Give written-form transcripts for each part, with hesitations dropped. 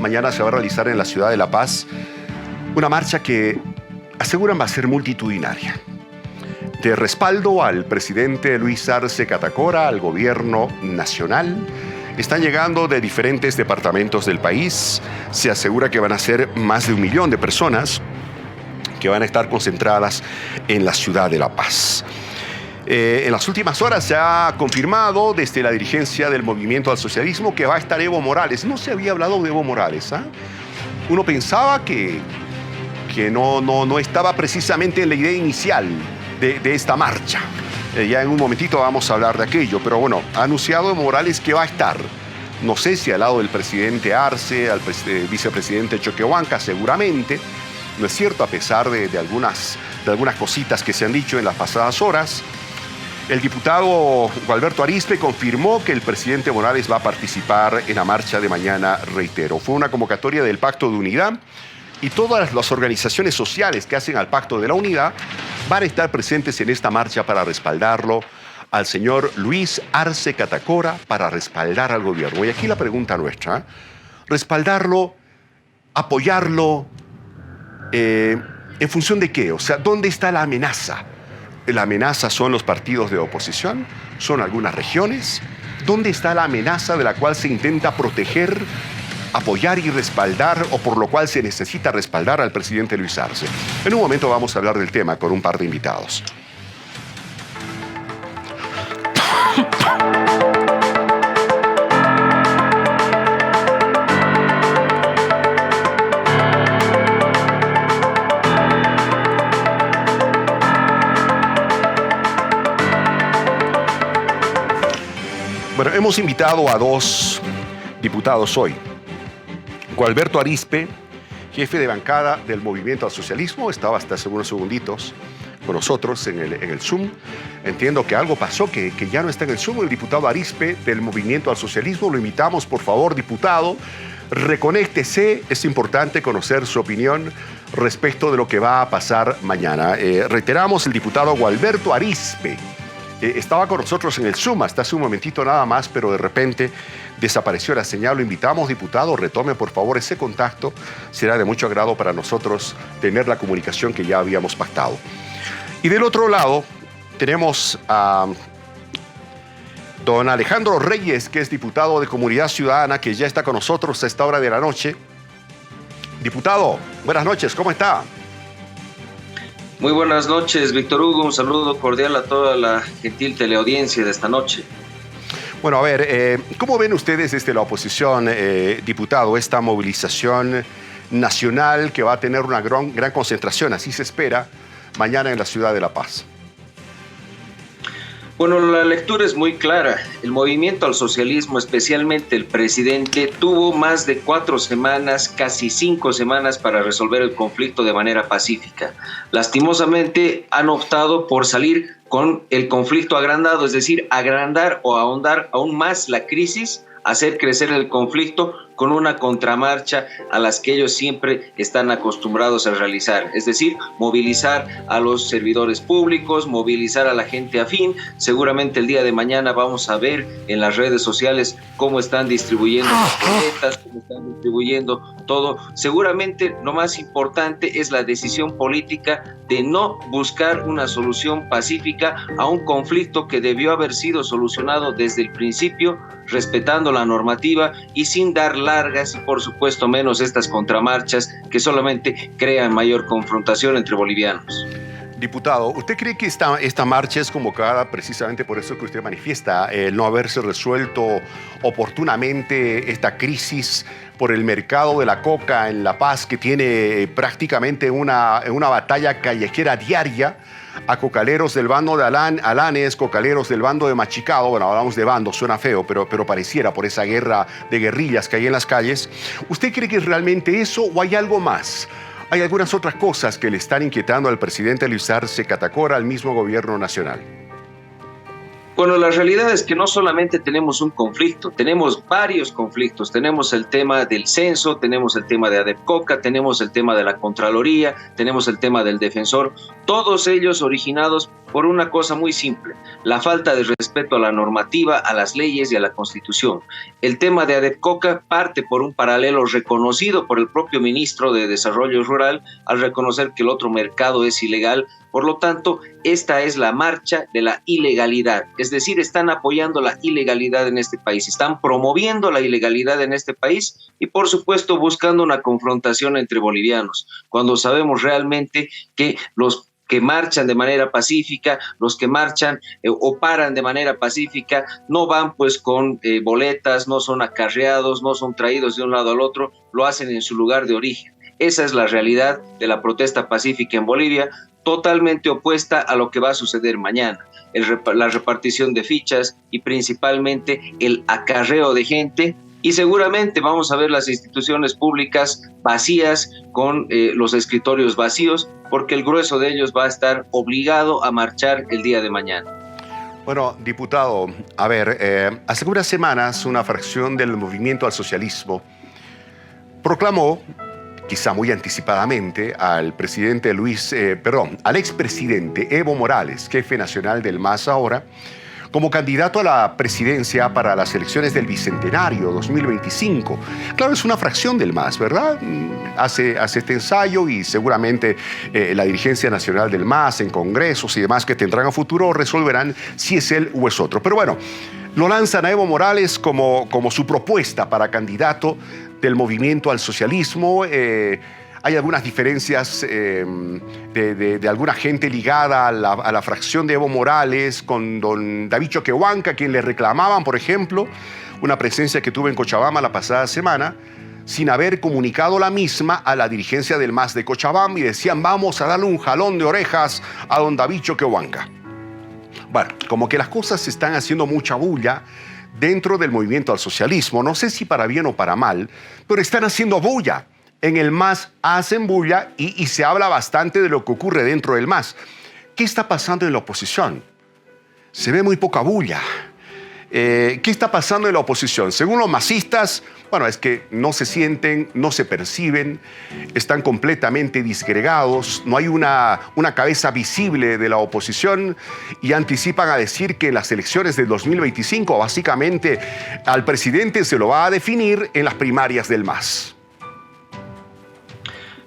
Mañana se va a realizar en la ciudad de La Paz una marcha que aseguran va a ser multitudinaria. De respaldo al presidente Luis Arce Catacora, al gobierno nacional, están llegando de diferentes departamentos del país. Se asegura que van a ser más de 1 millón de personas que van a estar concentradas en la ciudad de La Paz. En las últimas horas se ha confirmado desde la dirigencia del Movimiento al Socialismo que va a estar Evo Morales. No se había hablado de Evo Morales, ¿eh? Uno pensaba que no estaba precisamente en la idea inicial de esta marcha. Ya en un momentito vamos a hablar de aquello, pero bueno, ha anunciado Evo Morales que va a estar. No sé si al lado del presidente Arce, al vicepresidente Choquehuanca, seguramente. No es cierto, a pesar de algunas cositas que se han dicho en las pasadas horas. El diputado Gualberto Arizpe confirmó que el presidente Morales va a participar en la marcha de mañana, reitero. Fue una convocatoria del Pacto de Unidad y todas las organizaciones sociales que hacen al Pacto de la Unidad van a estar presentes en esta marcha para respaldarlo al señor Luis Arce Catacora, para respaldar al gobierno. Y aquí la pregunta nuestra, ¿eh? ¿Respaldarlo, apoyarlo, en función de qué? O sea, ¿dónde está la amenaza? ¿La amenaza son los partidos de oposición? ¿Son algunas regiones? ¿Dónde está la amenaza de la cual se intenta proteger, apoyar y respaldar, o por lo cual se necesita respaldar al presidente Luis Arce? En un momento vamos a hablar del tema con un par de invitados. Bueno, hemos invitado a 2 diputados hoy. Gualberto Arizpe, jefe de bancada del Movimiento al Socialismo, estaba hasta hace unos segunditos con nosotros en el Zoom. Entiendo que algo pasó, que ya no está en el Zoom. El diputado Arizpe del Movimiento al Socialismo, lo invitamos, por favor, diputado, reconéctese. Es importante conocer su opinión respecto de lo que va a pasar mañana. Reiteramos, el diputado Gualberto Arizpe estaba con nosotros en el Zoom hasta hace un momentito nada más, pero de repente desapareció la señal. Lo invitamos, diputado, retome por favor ese contacto. Será de mucho agrado para nosotros tener la comunicación que ya habíamos pactado. Y del otro lado tenemos a don Alejandro Reyes, que es diputado de Comunidad Ciudadana, que ya está con nosotros a esta hora de la noche. Diputado, buenas noches, ¿cómo está? Muy buenas noches, Víctor Hugo. Un saludo cordial a toda la gentil teleaudiencia de esta noche. Bueno, a ver, ¿cómo ven ustedes desde la oposición, diputado, esta movilización nacional que va a tener una gran concentración, así se espera, mañana en la ciudad de La Paz? Bueno, la lectura es muy clara. El Movimiento al Socialismo, especialmente el presidente, tuvo más de 4 semanas, casi 5 semanas para resolver el conflicto de manera pacífica. Lastimosamente han optado por salir con el conflicto agrandado, es decir, agrandar o ahondar aún más la crisis, hacer crecer el conflicto con una contramarcha a las que ellos siempre están acostumbrados a realizar, es decir, movilizar a los servidores públicos, movilizar a la gente afín. Seguramente el día de mañana vamos a ver en las redes sociales cómo están distribuyendo las boletas, cómo están distribuyendo todo. Seguramente lo más importante es la decisión política de no buscar una solución pacífica a un conflicto que debió haber sido solucionado desde el principio, respetando la normativa y sin dar largas y por supuesto menos estas contramarchas que solamente crean mayor confrontación entre bolivianos. Diputado, ¿usted cree que esta marcha es convocada precisamente por eso que usted manifiesta, el no haberse resuelto oportunamente esta crisis por el mercado de la coca en La Paz, que tiene prácticamente una batalla callejera diaria a cocaleros del bando de Alanes, cocaleros del bando de Machicado? Bueno, hablamos de bando, suena feo, pero pareciera por esa guerra de guerrillas que hay en las calles. ¿Usted cree que es realmente eso o hay algo más? ¿Hay algunas otras cosas que le están inquietando al presidente Luis Arce Catacora, al mismo gobierno nacional? Bueno, la realidad es que no solamente tenemos un conflicto, tenemos varios conflictos. Tenemos el tema del censo, tenemos el tema de ADEPCOCA, tenemos el tema de la Contraloría, tenemos el tema del Defensor, todos ellos originados por una cosa muy simple: la falta de respeto a la normativa, a las leyes y a la Constitución. El tema de Adepcoca parte por un paralelo reconocido por el propio ministro de Desarrollo Rural al reconocer que el otro mercado es ilegal. Por lo tanto, esta es la marcha de la ilegalidad, es decir, están apoyando la ilegalidad en este país, están promoviendo la ilegalidad en este país y, por supuesto, buscando una confrontación entre bolivianos, cuando sabemos realmente que los que marchan de manera pacífica, los que marchan o paran de manera pacífica, no van pues con boletas, no son acarreados, no son traídos de un lado al otro, lo hacen en su lugar de origen. Esa es la realidad de la protesta pacífica en Bolivia, totalmente opuesta a lo que va a suceder mañana. La repartición de fichas y principalmente el acarreo de gente, y seguramente vamos a ver las instituciones públicas vacías, con los escritorios vacíos, porque el grueso de ellos va a estar obligado a marchar el día de mañana. Bueno, diputado, a ver, hace unas semanas una fracción del Movimiento al Socialismo proclamó, quizá muy anticipadamente, al expresidente Evo Morales, jefe nacional del MAS ahora, como candidato a la presidencia para las elecciones del Bicentenario 2025. Claro, es una fracción del MAS, ¿verdad? Hace este ensayo y seguramente la dirigencia nacional del MAS en congresos y demás que tendrán a futuro resolverán si es él o es otro. Pero bueno, lo lanzan a Evo Morales como su propuesta para candidato del Movimiento al Socialismo. Hay algunas diferencias de alguna gente ligada a la fracción de Evo Morales con don David Choquehuanca, quien le reclamaban, por ejemplo, una presencia que tuvo en Cochabamba la pasada semana, sin haber comunicado la misma a la dirigencia del MAS de Cochabamba, y decían: vamos a darle un jalón de orejas a don David Choquehuanca. Bueno, como que las cosas se están haciendo mucha bulla dentro del Movimiento al Socialismo. No sé si para bien o para mal, pero están haciendo bulla. En el MAS hacen bulla y se habla bastante de lo que ocurre dentro del MAS. ¿Qué está pasando en la oposición? Se ve muy poca bulla. ¿Qué está pasando en la oposición? Según los masistas, bueno, es que no se sienten, no se perciben, están completamente disgregados, no hay una cabeza visible de la oposición, y anticipan a decir que en las elecciones del 2025 básicamente al presidente se lo va a definir en las primarias del MAS.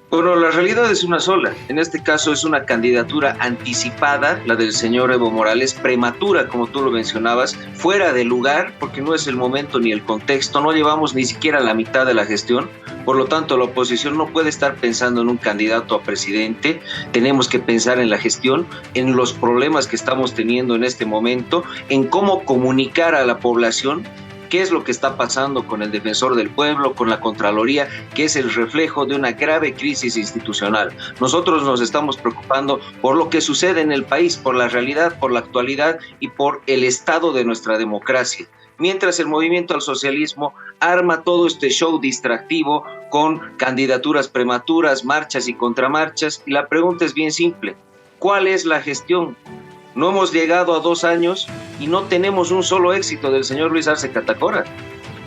Bueno, la realidad es una sola. En este caso es una candidatura anticipada, la del señor Evo Morales, prematura, como tú lo mencionabas, fuera de lugar, porque no es el momento ni el contexto, no llevamos ni siquiera la mitad de la gestión. Por lo tanto, la oposición no puede estar pensando en un candidato a presidente. Tenemos que pensar en la gestión, en los problemas que estamos teniendo en este momento, en cómo comunicar a la población qué es lo que está pasando con el Defensor del Pueblo, con la Contraloría, que es el reflejo de una grave crisis institucional. Nosotros nos estamos preocupando por lo que sucede en el país, por la realidad, por la actualidad y por el estado de nuestra democracia. Mientras el Movimiento al Socialismo arma todo este show distractivo con candidaturas prematuras, marchas y contramarchas, y la pregunta es bien simple: ¿cuál es la gestión? No hemos llegado a 2 años y no tenemos un solo éxito del señor Luis Arce Catacora.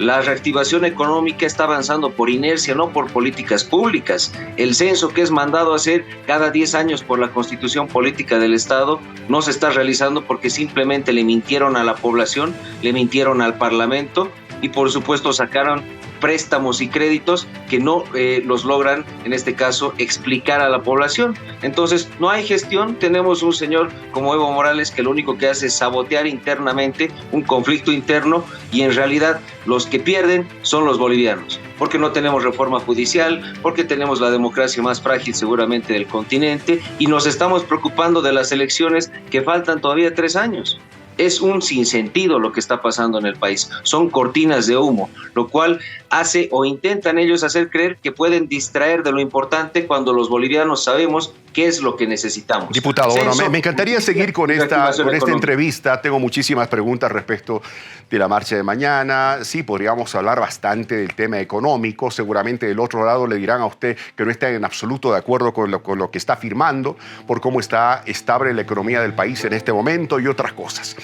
La reactivación económica está avanzando por inercia, no por políticas públicas. El censo que es mandado a hacer cada 10 años por la Constitución Política del Estado no se está realizando porque simplemente le mintieron a la población, le mintieron al Parlamento y por supuesto sacaron préstamos y créditos que no los logran, en este caso, explicar a la población. Entonces, no hay gestión. Tenemos un señor como Evo Morales que lo único que hace es sabotear internamente un conflicto interno, y en realidad los que pierden son los bolivianos, porque no tenemos reforma judicial, porque tenemos la democracia más frágil seguramente del continente, y nos estamos preocupando de las elecciones que faltan todavía 3 años. Es un sinsentido lo que está pasando en el país. Son cortinas de humo, lo cual hace o intentan ellos hacer creer que pueden distraer de lo importante cuando los bolivianos sabemos qué es lo que necesitamos. Diputado, bueno, me encantaría seguir con esta entrevista. Tengo muchísimas preguntas respecto de la marcha de mañana. Sí, podríamos hablar bastante del tema económico. Seguramente del otro lado le dirán a usted que no está en absoluto de acuerdo con lo que está afirmando, por cómo está estable la economía del país en este momento y otras cosas.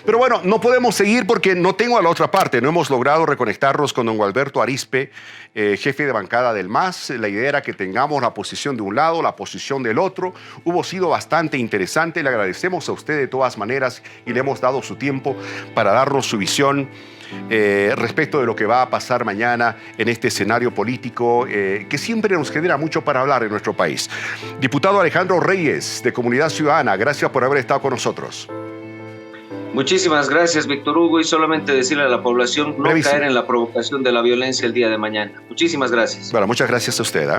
Pero bueno, no podemos seguir porque no tengo a la otra parte. No hemos logrado reconectarnos con don Gualberto Arizpe, jefe de bancada del MAS. La idea era que tengamos la posición de un lado, la posición del otro. Hubo sido bastante interesante. Le agradecemos a usted de todas maneras y le hemos dado su tiempo para darnos su visión respecto de lo que va a pasar mañana en este escenario político que siempre nos genera mucho para hablar en nuestro país. Diputado Alejandro Reyes, de Comunidad Ciudadana, gracias por haber estado con nosotros. Muchísimas gracias, Víctor Hugo, y solamente decirle a la población no caer en la provocación de la violencia el día de mañana. Muchísimas gracias. Bueno, muchas gracias a usted.